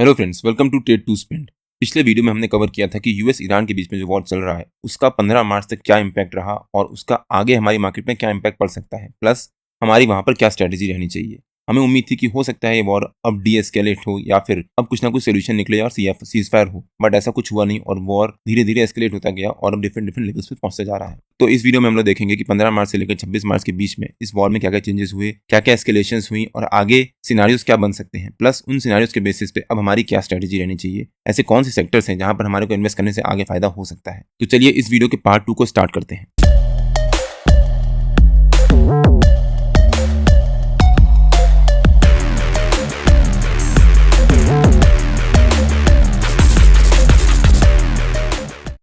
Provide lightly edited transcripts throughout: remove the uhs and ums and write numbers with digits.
Hello friends, welcome to trade to spend. पिछले video में हमने कवर किया था कि यूएस ईरान के बीच में जो वॉर चल रहा है उसका 15 मार्च तक क्या इम्पैक्ट रहा और उसका आगे हमारी मार्केट में क्या इम्पैक्ट पड़ सकता है, प्लस हमारी वहां पर क्या स्ट्रेटेजी रहनी चाहिए। हमें उम्मीद थी कि हो सकता है ये वॉर अब डी एस्केलेट हो या फिर अब कुछ ना कुछ सोल्यूशन निकले और सीज फायर हो, बट ऐसा कुछ हुआ नहीं और वॉर धीरे धीरे एस्केलेट होता गया और अब डिफरेंट डिफरेंट लेवल्स पे पहुंचता जा रहा है। तो इस वीडियो में हम लोग देखेंगे कि 15 मार्च से लेकर 26 मार्च के बीच में इस वॉर में क्या क्या चेंजेस हुए, क्या क्या एस्केलेशंस हुई और आगे सिनारियोस क्या बन सकते हैं, प्लस उन सिनारियोस के बेसिस पे अब हमारी क्या स्ट्रेटेजी रहनी चाहिए। ऐसे कौन से सेक्टर्स हैं जहां पर हमारे को इन्वेस्ट करने से आगे फायदा हो सकता है। तो चलिए इस वीडियो के पार्ट 2 को स्टार्ट करते हैं।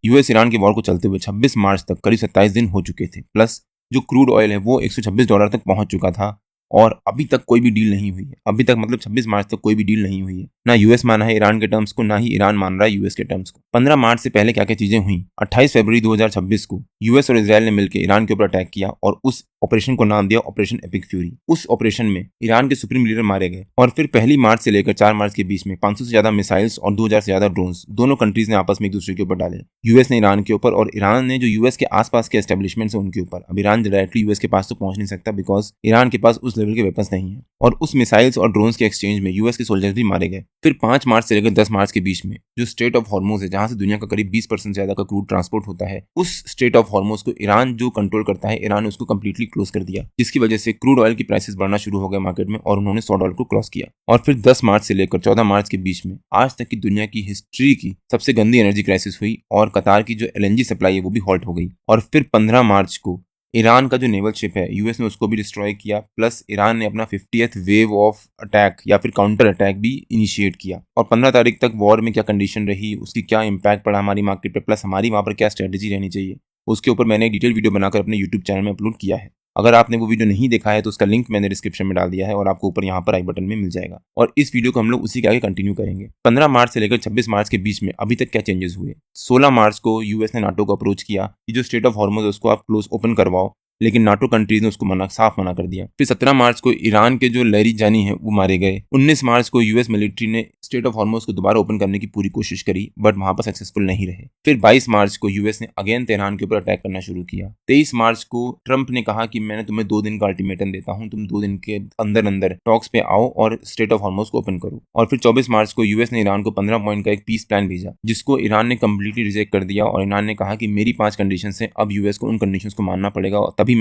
यूएस ईरान के वॉर को चलते हुए 26 मार्च तक करीब 27 दिन हो चुके थे, प्लस जो क्रूड ऑयल है वो $126 तक पहुंच चुका था और अभी तक कोई भी डील नहीं हुई है। अभी तक मतलब 26 मार्च तक कोई भी डील नहीं हुई है। ना यूएस माना है ईरान के टर्म्स को, ना ही ईरान मान रहा है यूएस के टर्म्स को। 15 मार्च से पहले क्या क्या चीजें हुई। 28 फरवरी 2026 को यूएस और इसराइल ने मिलकर ईरान के ऊपर अटैक किया और उस ऑपरेशन को नाम दिया ऑपरेशन एपिक फ्यूरी। उस ऑपरेशन में ईरान के सुप्रीम लीडर मारे गए और फिर पहली मार्च से लेकर 4 मार्च के बीच में 500 से ज्यादा मिसाइल्स और 2000 से ज्यादा ड्रोन्स दोनों कंट्रीज ने आपस में एक दूसरे के ऊपर डाले। यूएस ने ईरान के ऊपर और ईरान ने जो यूएस के आसपास के एस्टेब्लिशमेंट्स है उनके ऊपर। अब ईरान डायरेक्टली यूएस के पास तो पहुंच नहीं सकता बिकॉज ईरान के पास उस लेवल के वेपन्स नहीं है और उस मिसाइल्स और ड्रोन्स के एक्सचेंज में यूएस के सोल्जर्स भी मारे गए। फिर 5 मार्च से लेकर 10 मार्च के बीच में जो स्ट्रेट ऑफ हॉर्मोज है, जहां से दुनिया का करीब 20% से ज्यादा का क्रूड ट्रांसपोर्ट होता है, उस स्ट्रेट ऑफ हॉर्मोज को ईरान जो कंट्रोल करता है, ईरान ने उसको कंप्लीटली क्लोज कर दिया, जिसकी वजह से क्रूड ऑयल की प्राइसेस बढ़ना शुरू हो गए मार्केट में और उन्होंने $100 को क्रॉस किया। और फिर 10 मार्च से लेकर 14 मार्च के बीच में आज तक की दुनिया की हिस्ट्री की सबसे गंदी एनर्जी क्राइसिस हुई और कतार की जो एलएनजी सप्लाई है वो भी हॉल्ट हो गई। और फिर 15 मार्च को ईरान का जो नेवल शिप है यूएस ने उसको भी डिस्ट्रॉय किया, प्लस ईरान ने अपना 50th वेव ऑफ अटैक या फिर काउंटर अटैक भी इनिशिएट किया। और 15 तारीख तक वॉर में क्या कंडीशन रही, उसकी क्या इंपैक्ट पड़ा हमारी मार्केट पे, प्लस हमारी वहां पर क्या स्ट्रेटेजी रहनी चाहिए, उसके ऊपर मैंने एक डिटेल वीडियो बनाकर अपने यूट्यूब चैनल में अपलोड किया है। अगर आपने वो वीडियो नहीं देखा है तो उसका लिंक मैंने डिस्क्रिप्शन में डाल दिया है और आपको ऊपर यहाँ पर आई बटन में मिल जाएगा। और इस वीडियो को हम लोग उसी के आगे कंटिन्यू करेंगे। 15 मार्च से लेकर 26 मार्च के बीच में अभी तक क्या चेंजेस हुए। 16 मार्च को यूएस ने नाटो को अप्रोच किया कि जो स्ट्रेट ऑफ हॉर्मोज है उसको आप क्लोज ओपन करवाओ, लेकिन नाटो कंट्रीज ने उसको साफ मना कर दिया। फिर 17 मार्च को ईरान के जो लहरी जानी है वो मारे गए। 19 मार्च को यूएस मिलिट्री ने स्ट्रेट ऑफ हॉर्मोज को दोबारा ओपन करने की पूरी कोशिश करी, बट वहां पर सक्सेसफुल नहीं रहे। फिर 22 मार्च को यूएस ने अगेन तेहरान के ऊपर अटैक करना शुरू किया। 23 मार्च को ट्रंप ने कहा कि मैंने तुम्हें 2 दिन का अल्टीमेटम देता हूं, तुम 2 दिन के अंदर अंदर टॉक्स पे आओ और स्ट्रेट ऑफ हॉर्मोज को ओपन करो। और फिर 24 मार्च को यूएस ने ईरान को 15 पॉइंट का एक पीस प्लान भेजा, जिसको ईरान ने कंप्लीटली रिजेक्ट कर दिया और ईरान ने कहा कि मेरी 5 कंडीशन है, अब यूएस को उन कंडीशन को मानना पड़ेगा और तभी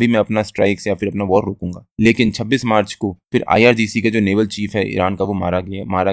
मैं अपना स्ट्राइक्स या फिर अपना वॉर रोकूंगा। लेकिन 26 मार्च को फिर आईआरजीसी के जो नेवल चीफ है ईरान का वो मारा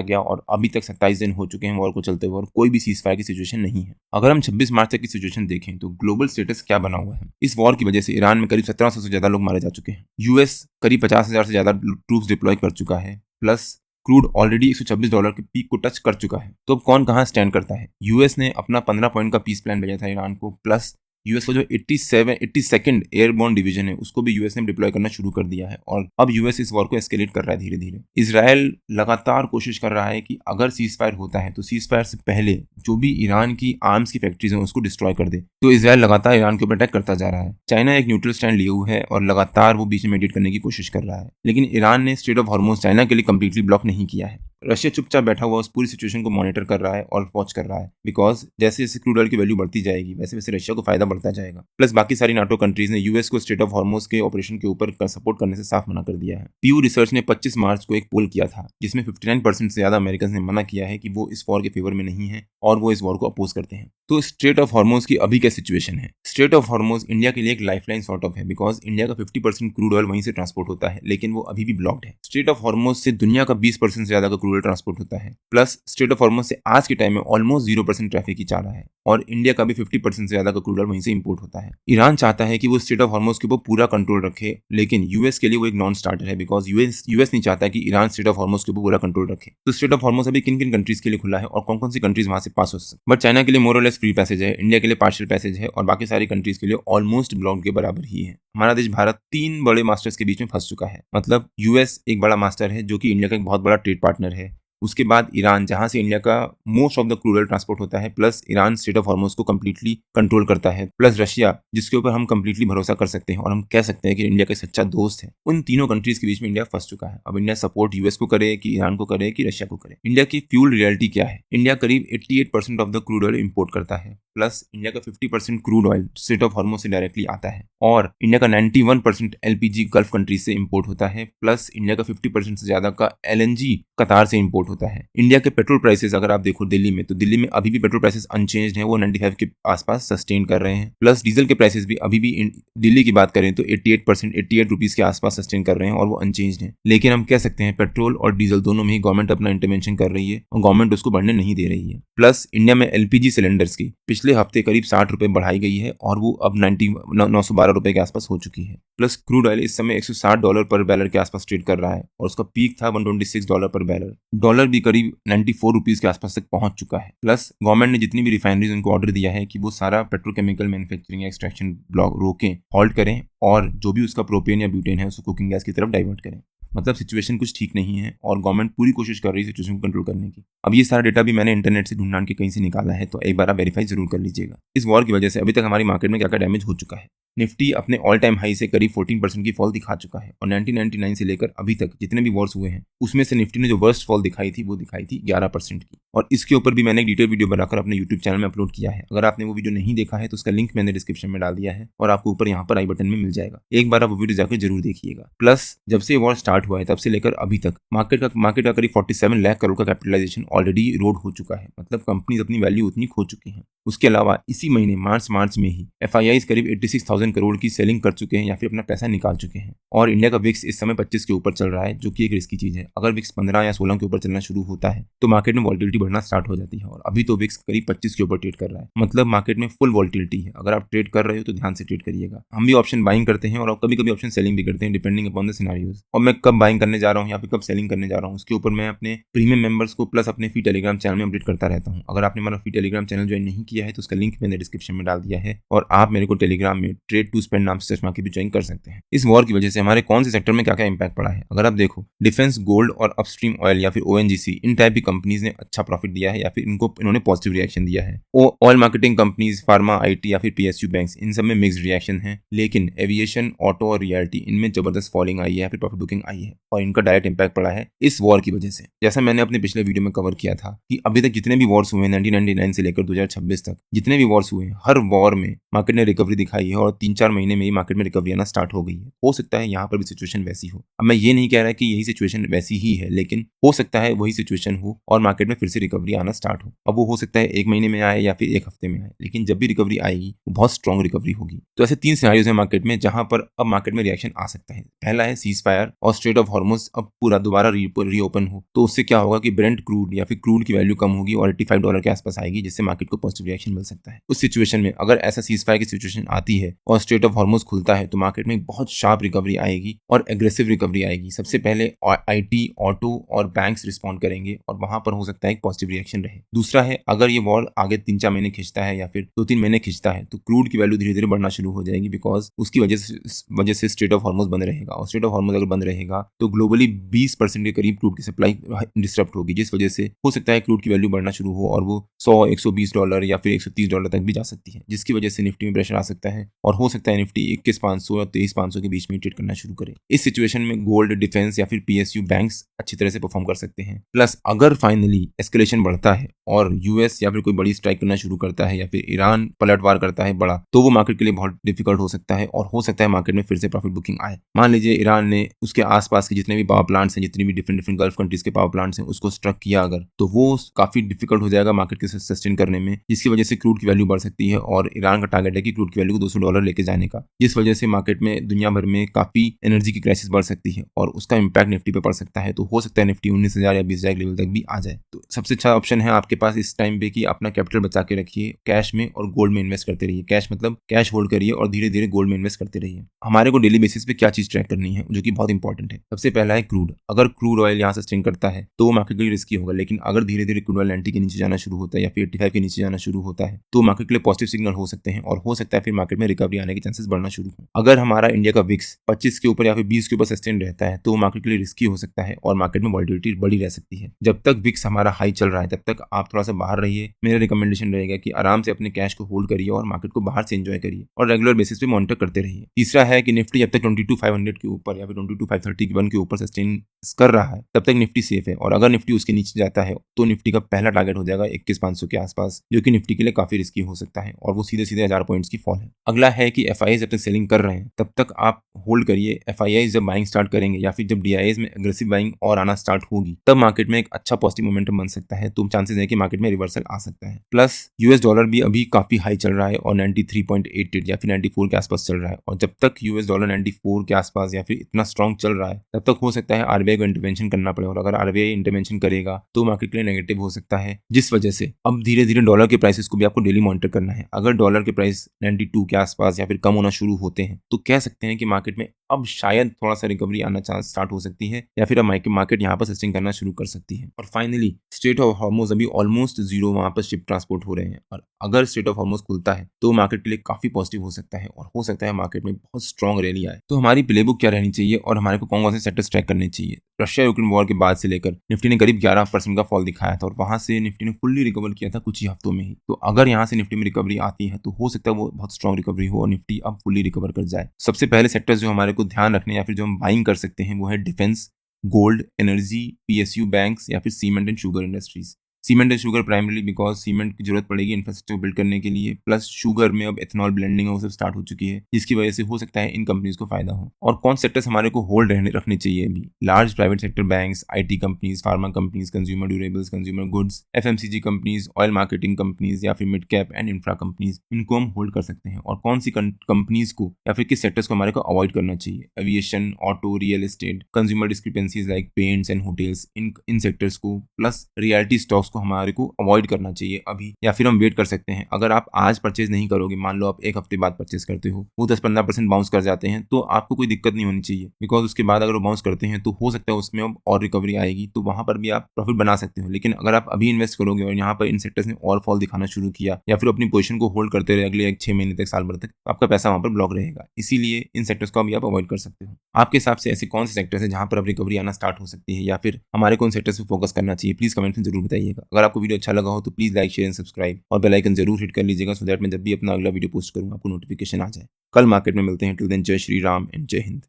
गया और अभी तक 27 दिन हो चुके हैं वॉर को चलते हुए और कोई भी सीज फायर की सिचुएशन नहीं है। अगर हम 26 मार्च तक की सिचुएशन देखें तो ग्लोबल स्टेटस क्या बना हुआ है। इस वॉर की वजह से ईरान में करीब 1700 से ज्यादा लोग मारे जा चुके हैं। यूएस करीब 50,000 से ज्यादा ट्रूप्स डिप्लॉय कर चुका है, प्लस क्रूड ऑलरेडी $126 के पीक को टच कर चुका है। तो अब कौन कहां स्टैंड करता है। यूएस ने अपना 15 पॉइंट का पीस प्लान भेजा था ईरान को, प्लस यूएस का जो 82nd एयरबोर्न डिवीजन है उसको भी यूएस ने डिप्लॉय करना शुरू कर दिया है और अब यूएस इस वॉर को एस्केलेट कर रहा है धीरे धीरे। इजराइल लगातार कोशिश कर रहा है कि अगर सीज फायर होता है तो सीज फायर से पहले जो भी ईरान की आर्म्स की फैक्ट्रीज हैं उसको डिस्ट्रॉय कर दे। तो इजराइल लगातार ईरान के ऊपर अटैक करता जा रहा है। चाइना एक न्यूट्रल स्टैंड लिए हुए है और लगातार वो बीच में मेडिएट करने की कोशिश कर रहा है, लेकिन ईरान ने स्ट्रेट ऑफ हॉर्मोज चाइना के लिए कंप्लीटली ब्लॉक नहीं किया है। रशिया चुपचाप बैठा हुआ उस पूरी सिचुएशन को मॉनिटर कर रहा है और वॉच कर रहा है, बिकॉज जैसे जैसे क्रूड ऑयल की वैल्यू बढ़ती जाएगी वैसे वैसे रशिया को फायदा बढ़ता जाएगा। प्लस बाकी सारी नाटो कंट्रीज ने यूएस को स्ट्रेट ऑफ हॉर्मोज के ऑपरेशन के ऊपर सपोर्ट करने से साफ मना कर दिया है। पीयू रिसर्च ने 25 मार्च को एक पोल किया था जिसमें 59% से ज्यादा अमेरिकन ने मना किया है कि वो इस वॉर के फेवर में नहीं है और वो इस वॉर को अपोज करते हैं। तो स्ट्रेट ऑफ हॉर्मोज की अभी क्या सिचुएशन है। स्ट्रेट ऑफ हॉर्मोज इंडिया के लिए एक लाइफलाइन सॉर्ट ऑफ है, बिकॉज इंडिया का 50% क्रूड ऑयल वहीं से ट्रांसपोर्ट होता है, लेकिन वो अभी भी ब्लॉक्ड है। स्ट्रेट ऑफ हॉर्मोज से दुनिया का 20% से ज्यादा का क्रूड ऑयल ट्रांसपोर्ट होता है, प्लस स्ट्रेट ऑफ हॉर्मोज से आज के टाइम में ऑलमोस्ट 0% ट्रैफिक ही चाह रहा है और इंडिया का भी 50% से ज्यादा का क्रूड ऑयल वहीं से इंपोर्ट होता है। ईरान चाहता है कि वो स्ट्रेट ऑफ हॉर्मोज के ऊपर पूरा कंट्रोल रखे, लेकिन यूएस के लिए वो एक नॉन स्टार्टर है, बिकॉज यूएस नहीं चाहता कि ईरान स्ट्रेट ऑफ हॉर्मोज के ऊपर पूरा कंट्रोल रखे। तो स्ट्रेट ऑफ हॉर्मोज अभी किन किन कंट्रीज के लिए खुला है और कौन कौन सी कंट्रीज वहां से पास हो सकती है। बट चाइना के लिए मोर और लेस फ्री पैसेज है, इंडिया के लिए पार्शियल पैसेज है और बाकी सारी कंट्रीज के लिए ऑलमोस्ट ब्लॉक्ड के बराबर ही है। हमारा देश भारत 3 बड़े मास्टर्स के बीच में फंस चुका है। मतलब यूएस एक बड़ा मास्टर है जो कि इंडिया का एक बहुत बड़ा ट्रेड पार्टनर है, उसके बाद ईरान, जहां से इंडिया का most of the crude oil transport होता है, plus Iran straight of Hormuz को कंप्लीटली कंट्रोल करता है, प्लस रशिया, जिसके ऊपर हम कंप्लीटली भरोसा कर सकते हैं और हम कह सकते हैं कि इंडिया का सच्चा दोस्त है। उन तीनों कंट्रीज के बीच में इंडिया फंस चुका है। अब इंडिया सपोर्ट यूएस को करे कि ईरान को करे कि रशिया को करे। इंडिया की फ्यूल रियलिटी क्या है? इंडिया करीब 88% of the crude oil import करता है, प्लस इंडिया का 50% crude oil straight of Hormuz से डायरेक्टली आता है, और इंडिया का 91% एलपीजी गल्फ कंट्रीज से इंपोर्ट होता है, प्लस इंडिया का 50% से ज्यादा का एलएनजी कतार से इंपोर्ट होता है। इंडिया के पेट्रोल प्राइसेस अगर आप देखो दिल्ली में, तो दिल्ली में अभी भी पेट्रोल प्राइसेस अनचेंज्ड है, वो 95 के आसपास सस्टेन कर रहे हैं, प्लस डीजल के प्राइसेस भी अभी भी दिल्ली की बात करें तो 88 रुपीज के आसपास सस्टेन कर रहे हैं और वो अनचेंज्ड है। लेकिन हम कह सकते हैं पेट्रोल और डीजल दोनों में ही गवर्नमेंट अपना इंटरवेंशन कर रही है और गवर्नमेंट उसको बढ़ने नहीं दे रही है। प्लस इंडिया में एलपीजी सिलेंडर्स की पिछले हफ्ते करीब 60 रुपए बढ़ाई गई है और वो अब 912 रुपए के आसपास हो चुकी है। प्लस क्रूड ऑयल इस समय $160 पर बैरल के आसपास ट्रेड कर रहा है और उसका पीक था $126 पर बैरल। डॉलर भी करीब 94 रुपीज के आसपास तक पहुंच चुका है। प्लस गवर्नमेंट ने जितनी भी रिफाइनरीज उनको ऑर्डर दिया है कि वो सारा पेट्रोकेमिकल मैन्युफैक्चरिंग एक्सट्रैक्शन ब्लॉक रोकें, हॉल्ट करें और जो भी उसका प्रोपेन या ब्यूटेन है उसको कुकिंग गैस की तरफ डाइवर्ट करें। मतलब सिचुएशन कुछ ठीक नहीं है और गवर्नमेंट पूरी कोशिश कर रही है सिचुएशन को कंट्रोल करने की। अब ये सारा डेटा भी मैंने इंटरनेट से ढूंढ के कहीं से निकाला है, तो एक बार आप वेरीफाई जरूर कर लीजिएगा। इस वॉर की वजह से अभी तक हमारी मार्केट में क्या क्या डैमेज हो चुका है। निफ्टी अपने ऑल टाइम हाई से करीब 14% की फॉल दिखा चुका है और 1999 से लेकर अभी तक जितने भी वॉर्स हुए हैं उसमें से निफ्टी ने जो वर्स्ट फॉल दिखाई थी वो दिखाई थी 11% की। और इसके ऊपर भी मैंने एक डिटेल वीडियो बनाकर अपने यूट्यूब चैनल में अपलोड किया है। अगर आपने वो वीडियो नहीं देखा है तो उसका लिंक मैंने डिस्क्रिप्शन में डाल दिया है और आपको ऊपर यहाँ पर आई बटन में मिल जाएगा। एक बार आप वो वीडियो जाकर जरूर देखिएगा। प्लस जब से वॉर स्टार्ट हुआ है तब से लेकर अभी तक मार्केट का करीब 47 लाख करोड़ का कैपिटलाइजेशन ऑलरेडी रोड हो चुका है। मतलब कंपनीज अपनी वैल्यू उतनी खो चुकी हैं। उसके अलावा इसी महीने मार्च में ही एफआईआईज करीब 86,000 करोड़ की सेलिंग कर चुके हैं या फिर अपना पैसा निकाल चुके हैं। और इंडिया का विक्स इस समय 25 के ऊपर चल रहा है, जो कि एक रिस्की चीज है। अगर विक्स 15 या 16 के ऊपर चलना शुरू होता है तो मार्केट में वॉल्टिलिटी बढ़ना स्टार्ट हो जाती है और अभी तो विक्स करीब 25 के ऊपर ट्रेड कर रहा है। मतलब मार्केट में फुल वॉल्टिलिटी है। अगर आप ट्रेड कर रहे हो तो ध्यान से ट्रेड करिएगा। हम भी ऑप्शन बाइंग करते हैं और कभी कभी ऑप्शन सेलिंग भी करते हैं डिपेंडिंग अपॉन द सिनेरियोज। और मैं कब बाइंग करने जा रहा हूँ या फिर कब सेलिंग करने जा रहा हूँ उसके ऊपर मैं अपने प्रीमियम मेंबर्स को प्लस अपने फ्री टेलीग्राम चैनल में अपडेट करता रहता हूँ। अगर आपने हमारा फ्री टेलीग्राम चैनल ज्वाइन नहीं किया है तो उसका लिंक मैंने डिस्क्रिप्शन में डाल दिया है और आप मेरे को टेलीग्राम में ट्रेड टू स्पेंड नाम से चश्मा की भी ज्वाइन कर सकते हैं। इस वॉर की वजह से हमारे कौन से सेक्टर में क्या क्या इंपैक्ट पड़ा है अगर आप देखो, डिफेंस, गोल्ड और अपस्ट्रीम ऑयल या फिर ओएनजीसी, इन टाइप की कंपनीज ने अच्छा प्रॉफिट दिया है या फिर इन्होंने पॉजिटिव रिएक्शन दिया है। Oil marketing companies, pharma, IT या फिर पीएसयू बैंक्स, इन सब में मिक्स्ड रिएक्शन है। लेकिन एविएशन, ऑटो और रियलिटी, इनमें जबरदस्त फॉलिंग आई है या फिर प्रॉफिट बुकिंग आई है और इनका डायरेक्ट इंपैक्ट पड़ा है इस वॉर की वजह से। जैसा मैंने अपने पिछले वीडियो में कवर किया था कि अभी तक जितने भी वॉर्स हुए 1999 से लेकर 2026 तक जितने भी वॉर्स हुए, हर वॉर में मार्केट ने रिकवरी दिखाई है और 3-4 महीने में ही मार्केट में रिकवरी आना स्टार्ट हो गई है। हो सकता है यहाँ पर भी सिचुएशन वैसी हो। अब मैं ये नहीं कह रहा कि यही सिचुएशन वैसी ही है, लेकिन हो सकता है वही सिचुएशन हो और मार्केट में फिर से रिकवरी आना स्टार्ट हो। अब वो हो सकता है 1 महीने में आए या फिर 1 हफ्ते में आए, लेकिन जब भी रिकवरी आएगी वो बहुत स्ट्रॉन्ग रिकवरी होगी। तो ऐसे 3 सिनेरियोज हैं मार्केट में जहां पर अब मार्केट में रिएक्शन आ सकता है। पहला है सीज फायर और स्ट्रेट ऑफ हॉर्मुज अब पूरा दोबारा रीओपन हो, तो उससे क्या होगा कि ब्रेंट क्रूड या फिर क्रूड की वैल्यू कम होगी और $85 के आसपास आएगी, जिससे मार्केट को पॉजिटिव रिएक्शन मिल सकता है। उस सिचुएशन में अगर ऐसा सीज फायर की सिचुएशन आती है और स्ट्रेट ऑफ हॉर्मुज खुलता है तो मार्केट में बहुत शार्प रिकवरी आएगी और एग्रेसिव रिकवरी आएगी। सबसे पहले आईटी, ऑटो और बैंक्स रिस्पॉन्ड करेंगे और वहां पर हो सकता है एक पॉजिटिव रिएक्शन रहे। दूसरा है अगर ये वॉर आगे 3-4 महीने खिंचता है या फिर 2-3 महीने खिंचता है तो क्रूड की वैल्यू धीरे धीरे बढ़ना शुरू हो जाएगी, बिकॉज उसकी वजह से स्ट्रेट ऑफ हॉर्मुज बंद रहेगा और स्ट्रेट ऑफ हॉर्मुज अगर बंद रहेगा तो ग्लोबली 20% के करीब क्रूड की सप्लाई डिस्टर्ब होगी, जिस वजह से हो सकता है क्रूड की वैल्यू बढ़ना शुरू हो और वो $100-120 या फिर $130 तक भी जा सकती है, जिसकी वजह से निफ्टी में प्रेशर आ सकता है और हो सकता है निफ्टी 21,500 या 23,500 के बीच में ट्रेड करना शुरू करे। इस सिचुएशन में गोल्ड, डिफेंस या फिर पीएसयू बैंक्स अच्छी तरह से परफॉर्म कर सकते हैं। प्लस अगर फाइनली एस्केलेशन बढ़ता है और यूएस या फिर कोई बड़ी स्ट्राइक करना शुरू करता है या फिर ईरान पलटवार करता है बड़ा, तो वो मार्केट के लिए बहुत डिफिकल्ट हो सकता है और हो सकता है मार्केट में फिर से प्रॉफिट बुकिंग आए। मान लीजिए ईरान ने उसके आसपास के जितने भी पावर प्लांट्स हैं, जितनी भी डिफरेंट गल्फ कंट्रीज के पावर प्लांट्स हैं, उसको स्ट्रक किया अगर, तो वो काफी डिफिकल्ट हो जाएगा मार्केट के सस्टेन करने में, जिसकी वजह से क्रूड की वैल्यू बढ़ सकती है और ईरान का टारगेट है कि क्रूड की वैल्यू को $200 लेके जाने का, जिस वजह से मार्केट में दुनिया भर में काफी एनर्जी की क्राइसिस बढ़ सकती है और उसका इंपैक्ट निफ्टी पे पड़ सकता है। तो हो सकता है निफ्टी 19,000 या 20,000 लेवल तक भी आ जाए। तो सबसे अच्छा ऑप्शन है आपके पास इस टाइम पे कि अपना कैपिटल बचा के रखिए, कैश में और गोल्ड में इन्वेस्ट करते रहिए। कैश मतलब कैश होल्ड करिए और धीरे धीरे गोल्ड में इन्वेस्ट करते रहिए। हमारे को डेली बेसिस पे क्या चीज ट्रैक करनी है जो कि बहुत इंपॉर्टेंट है। सबसे पहला है क्रूड। अगर क्रूड ऑयल यहाँ सस्टेन करता है तो वो मार्केट के लिए रिस्की होगा, लेकिन अगर धीरे धीरे क्रूड ऑयल 90 के नीचे जाना शुरू होता है या फिर 85 के नीचे जाना शुरू होता है तो मार्केट के लिए पॉजिटिव सिग्नल हो सकते हैं और हो सकता है फिर मार्केट में रिकवरी आने के चांसेस बढ़ना शुरू हो। अगर हमारा इंडिया का विक्स 25 के ऊपर या फिर 20 के ऊपर सस्टेन रहता है तो मार्केट के लिए रिस्की हो सकता है और मार्केट में वॉलिटिलिटी बड़ी रह सकती है। जब तक विक्स हमारा हाई चल रहा है तब तक आप थोड़ा सा बाहर रहिए। मेरा रिकमेंडेशन रहेगा कि आराम से अपने कैश को होल्ड करिए और मार्केट को बाहर से एंजॉय करिए और रेगुलर बेसिस पे मॉनिटर करते रहिए। तीसरा है कि निफ्टी जब तक 22,500 के ऊपर या फिर 22,531 के ऊपर सस्टेन कर रहा है तब तक निफ्टी सेफ है, और अगर निफ्टी उसके नीचे जाता है तो निफ्टी का पहला टारगेट हो जाएगा 21,500 के आसपास, जो कि निफ्टी के लिए काफी रिस्की हो सकता है और वो सीधे सीधे 1000 पॉइंट्स की फॉल है। अगला है कि एफआईआई जब तक सेलिंग कर रहे हैं तब तक आप होल्ड करिए। एफआईआई जब बाइंग स्टार्ट करेंगे या फिर जब डीआईएस में एग्रेसिव बाइंग और आना स्टार्ट होगी तब मार्केट में एक अच्छा पॉजिटिव मोमेंटम बन सकता है, तो चांसेस है कि मार्केट में रिवर्सल आ सकता है। प्लस यूएस डॉलर भी अभी काफी हाई चल रहा है और 93.88 या फिर 94 के आसपास चल रहा है, और जब तक यूएस डॉलर 94 के आसपास या फिर इतना स्ट्रॉन्ग चल रहा है तब तक हो सकता है आरबीआई को इंटरवेंशन करना पड़े, और अगर आरबीआई इंटरवेंशन करेगा तो मार्केट के लिए नेगेटिव हो सकता है, जिस वजह से अब धीरे धीरे डॉलर के प्राइसेस को भी आपको डेली मॉनिटर करना है। अगर डॉलर के प्राइस 92 के आसपास या फिर कम होना शुरू होते हैं तो कह सकते हैं कि मार्केट में अब शायद थोड़ा सा रिकवरी आना चांस स्टार्ट हो सकती है या फिर अब मार्केट यहाँ पर सस्टेन करना शुरू कर सकती है। और फाइनली स्ट्रेट ऑफ हॉर्मुज अभी ऑलमोस्ट जीरो वहां पर शिप ट्रांसपोर्ट हो रहे हैं, और अगर स्ट्रेट ऑफ हॉर्मुज खुलता है तो मार्केट के लिए काफी पॉजिटिव हो सकता है और हो सकता है मार्केट में बहुत स्ट्रॉन्ग रैली आए। तो हमारी प्लेबुक क्या रहनी चाहिए और हमारे को कौन कौन से सेक्टर्स ट्रैक करने चाहिए। रशिया यूक्रेन वॉर के बाद से लेकर निफ्टी ने करीब 11% का फॉल दिखाया था और वहां से निफ्टी ने फुल्ली रिकवर किया था कुछ ही हफ्तों में ही। तो अगर यहाँ से निफ्टी में रिकवरी आती है तो हो सकता है वो बहुत स्ट्रॉन्ग रिकवरी हो और निफ्टी अब फुल्ली रिकवर कर जाए। सबसे पहले सेक्टर्स जो हमारे को ध्यान रखने या फिर जो हम बाइंग कर सकते हैं वो है defence, gold, energy, PSU banks या फिर cement and sugar industries. Cement and sugar primarily because cement की जरूरत पड़ेगी इंफ्रास्ट्रक्चर बिल्ड करने के लिए, प्लस शुगर में अब एथेनॉल ब्लेंडिंग वो सब स्टार्ट हो चुकी है जिसकी वजह से हो सकता है इन कंपनीज को फायदा हो। और कौन सेक्टर्स हमारे को होल्ड रखने चाहिए अभी, large private sector banks, IT companies, pharma companies, consumer durables, consumer goods, FMCG companies, oil marketing companies या फिर mid cap and infra companies, इनको हम होल्ड कर सकते हैं। और कौन सी कंपनीज को या फिर किस सेक्टर्स को हमारे को अवॉइड करना चाहिए, aviation, auto, real estate, consumer discrepancies like paints and hotels, in sectors को, प्लस रियलिटी स्टॉक्स को हमारे को अवॉइड करना चाहिए अभी, या फिर हम वेट कर सकते हैं। अगर आप आज परचेज नहीं करोगे, मान लो आप एक हफ्ते बाद परचेज करते हो, वो 10-15% बाउंस कर जाते हैं तो आपको कोई दिक्कत नहीं होनी चाहिए, बिकॉज उसके बाद अगर वो बाउंस करते हैं तो हो सकता है उसमें अब और रिकवरी आएगी तो वहां पर भी आप प्रॉफिट बना सकते हो। लेकिन अगर आप अभी इन्वेस्ट करोगे और यहाँ पर इन सेक्टर्स ने और फॉल दिखाना शुरू किया या फिर अपनी पोजीशन को होल्ड करते रहे अगले 6 महीने तक, साल भर तक, तो आपका पैसा वहां पर ब्लॉक रहेगा। इसीलिए इन सेक्टर्स को अभी आप अवॉइड कर सकते हो। आपके हिसाब से ऐसे कौन से सेक्टर्स है जहां पर अब रिकवरी आना स्टार्ट हो सकती है या फिर हमारे कौन सेक्टर्स पे फोकस करना चाहिए, प्लीज कमेंट में जरूर बताइएगा। अगर आपको वीडियो अच्छा लगा हो तो please like, share and subscribe और बेल आइकन जरूर हिट कर लीजिएगा सो दैट मैं जब भी अपना अगला वीडियो पोस्ट करूंगा आपको नोटिफिकेशन आ जाए। कल मार्केट में मिलते हैं। टिल देन जय श्री राम एंड जय हिंद।